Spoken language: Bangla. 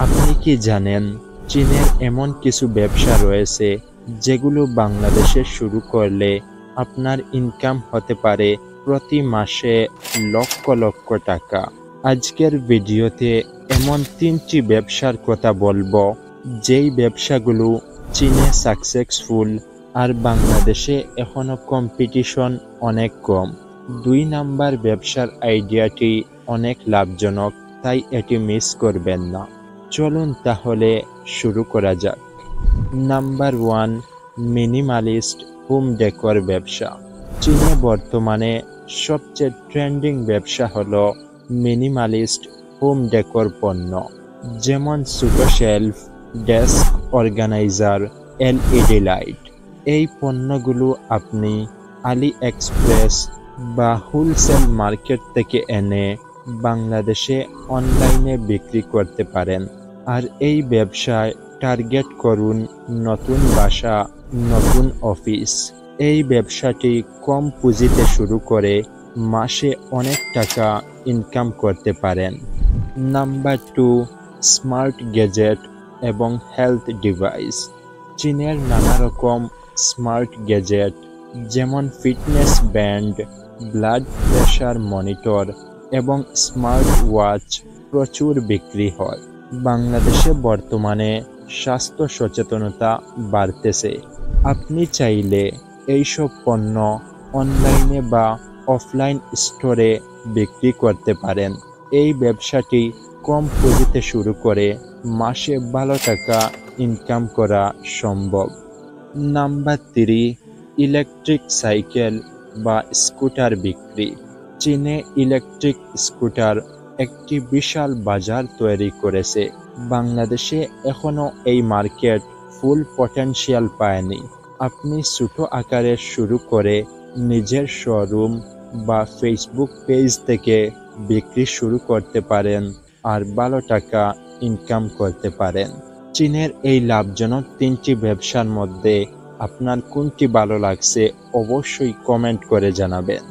আপনি কি জানেন চীনের এমন কিছু ব্যবসা রয়েছে যেগুলো বাংলাদেশে শুরু করলে আপনার ইনকাম হতে পারে প্রতি মাসে লক্ষ লক্ষ টাকা। আজকের ভিডিওতে এমন 3টি ব্যবসার কথা বলবো যেই ব্যবসাগুলো চীনে সাকসেসফুল আর বাংলাদেশে এখনো কম্পিটিশন অনেক কম। 2 নাম্বার ব্যবসার আইডিয়াটি অনেক লাভজনক, তাই এটি মিস করবেন না। চলুন তাহলে শুরু করা যাক। নাম্বার 1, মিনিমালিস্ট হোম ডেকোর ব্যবসা। চীনে বর্তমানে সবচেয়ে ট্রেন্ডিং ব্যবসা হলো মিনিমালিস্ট হোম ডেকোর পণ্য, যেমন ছোট shelf, desk organiser, LED light. এই পণ্যগুলো আপনি আলি এক্সপ্রেস বা হোলসেল মার্কেট থেকে এনে বাংলাদেশে অনলাইনে বিক্রি করতে পারেন। আর এই ব্যবসায় টার্গেট করুন নতুন বাসা, নতুন অফিস। এই ব্যবসাটি কম পুঁজিতে শুরু করে মাসে অনেক টাকা ইনকাম করতে পারেন। নাম্বার 2, স্মার্ট গ্যাজেট এবং হেলথ ডিভাইস। চীনের নানা রকম স্মার্ট গ্যাজেট যেমন fitness band, blood pressure monitor এবং স্মার্ট ওয়াচ প্রচুর বিক্রি হয়। বাংলাদেশে বর্তমানে স্বাস্থ্য সচেতনতা বাড়তেছে। আপনি চাইলে এইসব পণ্য অনলাইনে বা অফলাইন স্টোরে বিক্রি করতে পারেন। এই ব্যবসাটি কম পুঁজিতে শুরু করে মাসে ভালো টাকা ইনকাম করা সম্ভব। নাম্বার 3, ইলেকট্রিক সাইকেল বা স্কুটার বিক্রি। চীনে ইলেকট্রিক স্কুটার একটি বিশাল বাজার তৈরি করেছে। বাংলাদেশে এখনো এই মার্কেট ফুল পটেনশিয়াল পায়নি। আপনি ছোট আকারে শুরু করে নিজের শোরুম বা ফেসবুক পেজ থেকে বিক্রি শুরু করতে পারেন আর ভালো টাকা ইনকাম করতে পারেন। চীনের এই লাভজনক 3টি ব্যবসার মধ্যে আপনার কোনটি ভালো লাগছে অবশ্যই কমেন্ট করে জানাবেন।